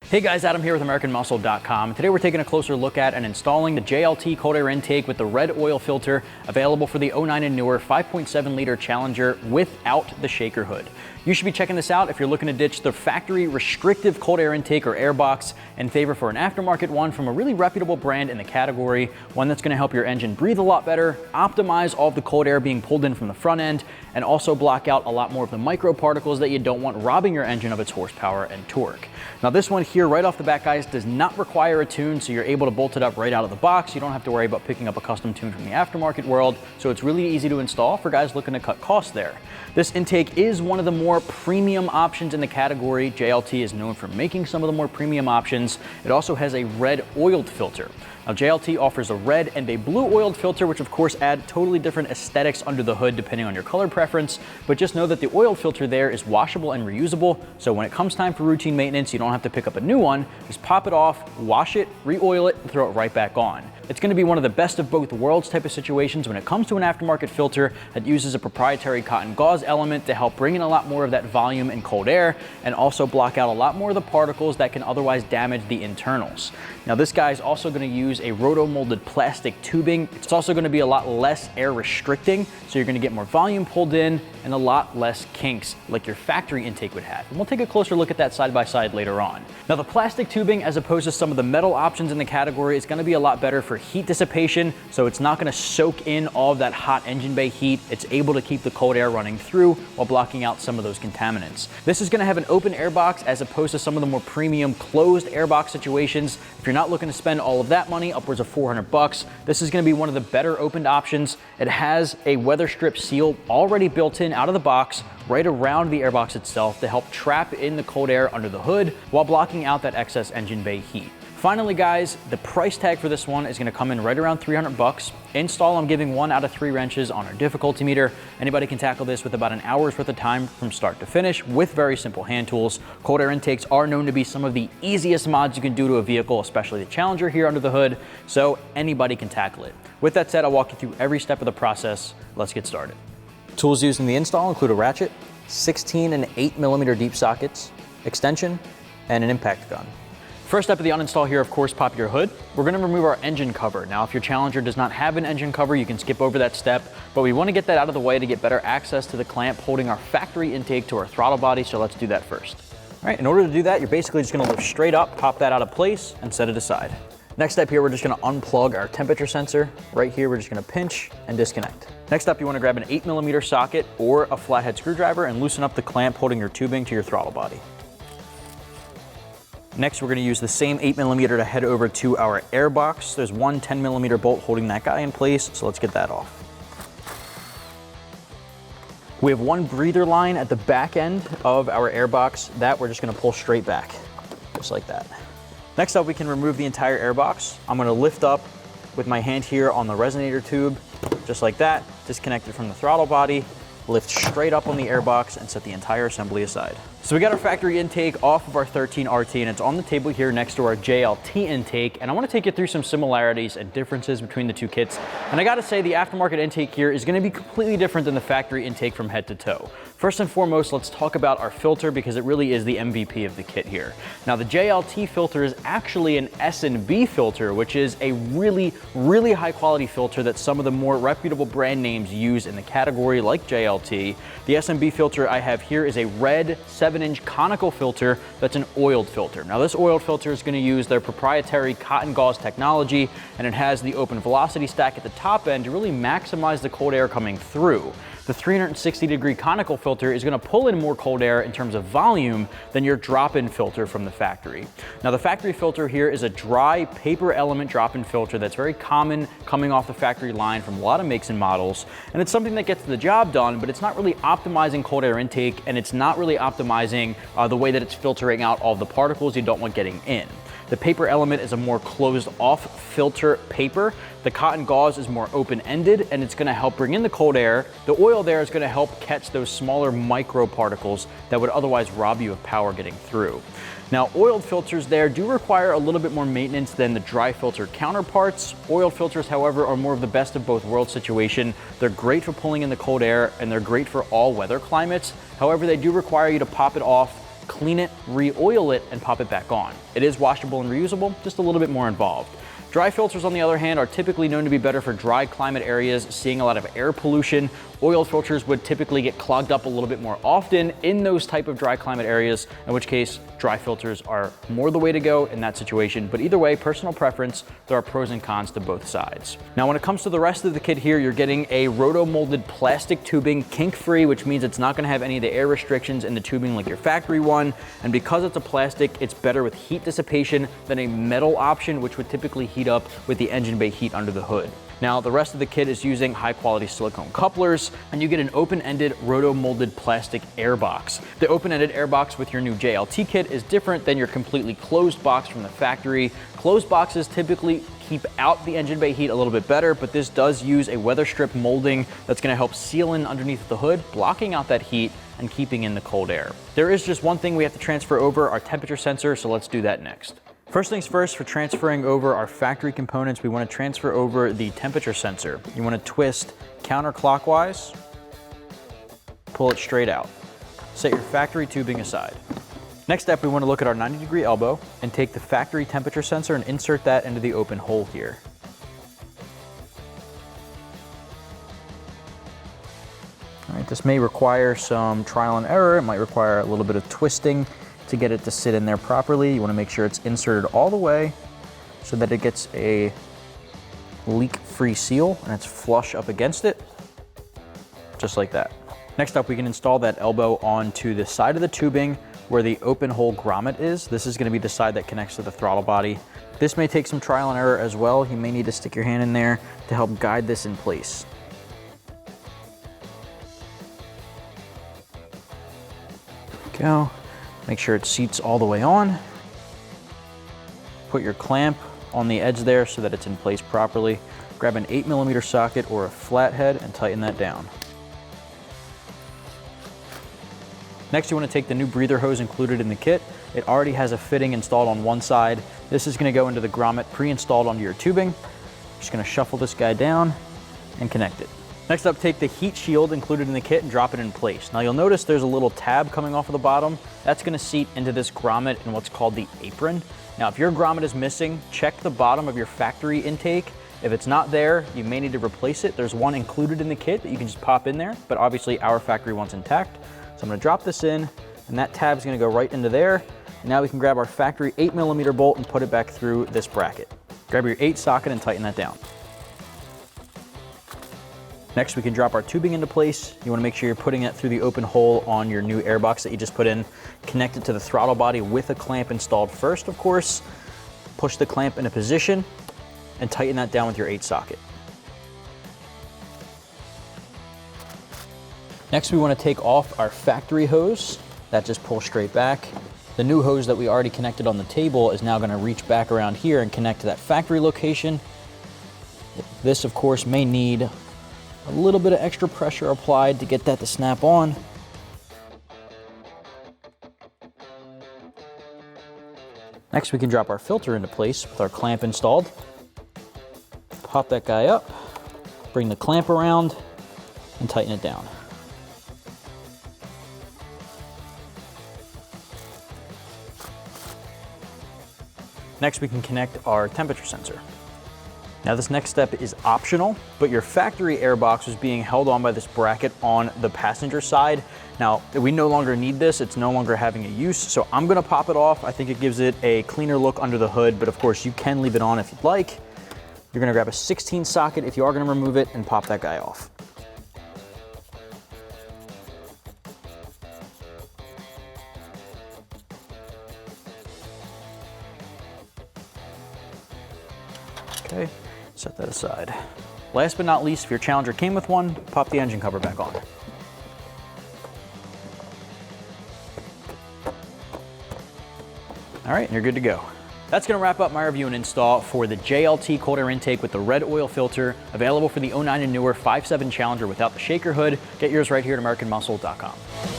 Hey guys, Adam here with AmericanMuscle.com. Today we're taking a closer look at and installing the JLT cold air intake with the red oil filter available for the 09 and newer 5.7 liter Challenger without the shaker hood. You should be checking this out if you're looking to ditch the factory restrictive cold air intake or air box in favor for an aftermarket one from a really reputable brand in the category, one that's going to help your engine breathe a lot better, optimize all of the cold air being pulled in from the front end, and also block out a lot more of the microparticles that you don't want robbing your engine of its horsepower and torque. Now this one here right off the bat, guys, does not require a tune, so you're able to bolt it up right out of the box. You don't have to worry about picking up a custom tune from the aftermarket world, so it's really easy to install for guys looking to cut costs there. This intake is one of the more premium options in the category. JLT is known for making some of the more premium options. It also has a red oiled filter. Now JLT offers a red and a blue oiled filter, which of course add totally different aesthetics under the hood depending on your color preference, but just know that the oiled filter there is washable and reusable, so when it comes time for routine maintenance, you don't have to pick up a new one. Just pop it off, wash it, re-oil it, and throw it right back on. It's going to be one of the best of both worlds type of situations when it comes to an aftermarket filter that uses a proprietary cotton gauze element to help bring in a lot more of that volume and cold air and also block out a lot more of the particles that can otherwise damage the internals. Now this guy is also going to use a roto-molded plastic tubing. It's also going to be a lot less air restricting, so you're going to get more volume pulled in and a lot less kinks like your factory intake would have. And we'll take a closer look at that side by side later on. Now the plastic tubing, as opposed to some of the metal options in the category, is going to be a lot better for heat dissipation, so it's not going to soak in all of that hot engine bay heat. It's able to keep the cold air running through while blocking out some of those contaminants. This is going to have an open air box as opposed to some of the more premium closed air box situations. If you're not looking to spend all of that money, upwards of 400 bucks, this is going to be one of the better opened options. It has a weather strip seal already built in out of the box right around the airbox itself to help trap in the cold air under the hood while blocking out that excess engine bay heat. Finally, guys, the price tag for this one is going to come in right around 300 bucks. Install, I'm giving 1 out of 3 wrenches on our difficulty meter. Anybody can tackle this with about an hour's worth of time from start to finish with very simple hand tools. Cold air intakes are known to be some of the easiest mods you can do to a vehicle, especially the Challenger here under the hood, so anybody can tackle it. With that said, I'll walk you through every step of the process. Let's get started. Tools used in the install include a ratchet, 16 and 8mm deep sockets, extension, and an impact gun. First step of the uninstall here, of course, pop your hood. We're going to remove our engine cover. Now, if your Challenger does not have an engine cover, you can skip over that step, but we want to get that out of the way to get better access to the clamp holding our factory intake to our throttle body, so let's do that first. All right, in order to do that, you're basically just going to lift straight up, pop that out of place, and set it aside. Next step here, we're just going to unplug our temperature sensor. Right here, we're just going to pinch and disconnect. Next up, you want to grab an 8mm socket or a flathead screwdriver and loosen up the clamp holding your tubing to your throttle body. Next, we're going to use the same 8mm to head over to our air box. There's one 10mm bolt holding that guy in place, so let's get that off. We have one breather line at the back end of our air box that we're just going to pull straight back, just like that. Next up, we can remove the entire air box. I'm going to lift up with my hand here on the resonator tube, just like that, disconnect it from the throttle body, lift straight up on the air box, and set the entire assembly aside. So we got our factory intake off of our 13RT, and it's on the table here next to our JLT intake, and I want to take you through some similarities and differences between the two kits. And I gotta say, the aftermarket intake here is going to be completely different than the factory intake from head to toe. First and foremost, let's talk about our filter because it really is the MVP of the kit here. Now, the JLT filter is actually an S&B filter, which is a really, really high quality filter that some of the more reputable brand names use in the category like JLT. The S&B filter I have here is a red 7-inch conical filter that's an oiled filter. Now, this oiled filter is going to use their proprietary cotton gauze technology, and it has the open velocity stack at the top end to really maximize the cold air coming through. The 360-degree conical filter is going to pull in more cold air in terms of volume than your drop-in filter from the factory. Now, the factory filter here is a dry paper element drop-in filter that's very common coming off the factory line from a lot of makes and models, and it's something that gets the job done, but it's not really optimizing cold air intake, and it's not really optimizing the way that it's filtering out all the particles you don't want getting in. The paper element is a more closed off filter paper. The cotton gauze is more open-ended, and it's gonna help bring in the cold air. The oil there is gonna help catch those smaller microparticles that would otherwise rob you of power getting through. Now, oiled filters there do require a little bit more maintenance than the dry filter counterparts. Oiled filters, however, are more of the best of both worlds situation. They're great for pulling in the cold air, and they're great for all weather climates. However, they do require you to pop it off clean it, re-oil it, and pop it back on. It is washable and reusable, just a little bit more involved. Dry filters, on the other hand, are typically known to be better for dry climate areas, seeing a lot of air pollution. Oil filters would typically get clogged up a little bit more often in those type of dry climate areas, in which case dry filters are more the way to go in that situation. But either way, personal preference, there are pros and cons to both sides. Now, when it comes to the rest of the kit here, you're getting a roto-molded plastic tubing, kink-free, which means it's not gonna have any of the air restrictions in the tubing like your factory one. And because it's a plastic, it's better with heat dissipation than a metal option, which would typically heat up with the engine bay heat under the hood. Now, the rest of the kit is using high quality silicone couplers, and you get an open-ended roto-molded plastic air box. The open-ended air box with your new JLT kit is different than your completely closed box from the factory. Closed boxes typically keep out the engine bay heat a little bit better, but this does use a weather strip molding that's gonna help seal in underneath the hood, blocking out that heat and keeping in the cold air. There is just one thing we have to transfer over, our temperature sensor, so let's do that next. First things first, for transferring over our factory components, we want to transfer over the temperature sensor. You want to twist counterclockwise, pull it straight out. Set your factory tubing aside. Next step, we want to look at our 90-degree elbow and take the factory temperature sensor and insert that into the open hole here. All right, this may require some trial and error. It might require a little bit of twisting to get it to sit in there properly. You want to make sure it's inserted all the way so that it gets a leak-free seal and it's flush up against it, just like that. Next up, we can install that elbow onto the side of the tubing where the open hole grommet is. This is going to be the side that connects to the throttle body. This may take some trial and error as well. You may need to stick your hand in there to help guide this in place. There we go. Make sure it seats all the way on. Put your clamp on the edge there so that it's in place properly. Grab an 8mm socket or a flathead and tighten that down. Next, you want to take the new breather hose included in the kit. It already has a fitting installed on one side. This is going to go into the grommet pre-installed onto your tubing. Just going to shuffle this guy down and connect it. Next up, take the heat shield included in the kit and drop it in place. Now you'll notice there's a little tab coming off of the bottom. That's gonna seat into this grommet in what's called the apron. Now if your grommet is missing, check the bottom of your factory intake. If it's not there, you may need to replace it. There's one included in the kit that you can just pop in there, but obviously our factory one's intact. So I'm gonna drop this in, and that tab's gonna go right into there. Now we can grab our factory 8mm bolt and put it back through this bracket. Grab your 8 socket and tighten that down. Next, we can drop our tubing into place. You want to make sure you're putting it through the open hole on your new air box that you just put in. Connect it to the throttle body with a clamp installed first, of course. Push the clamp into position and tighten that down with your 8 socket. Next, we want to take off our factory hose. That just pulls straight back. The new hose that we already connected on the table is now going to reach back around here and connect to that factory location. This, of course, may need a little bit of extra pressure applied to get that to snap on. Next, we can drop our filter into place with our clamp installed. Pop that guy up, bring the clamp around, and tighten it down. Next, we can connect our temperature sensor. Now this next step is optional, but your factory air box is being held on by this bracket on the passenger side. Now, we no longer need this, it's no longer having a use, so I'm gonna pop it off. I think it gives it a cleaner look under the hood, but of course you can leave it on if you'd like. You're gonna grab a 16 socket if you are gonna remove it and pop that guy off. Okay, set that aside. Last but not least, if your Challenger came with one, pop the engine cover back on. All right, and you're good to go. That's gonna wrap up my review and install for the JLT cold air intake with the red oil filter, available for the 09 and newer 5.7 Challenger without the shaker hood. Get yours right here at AmericanMuscle.com.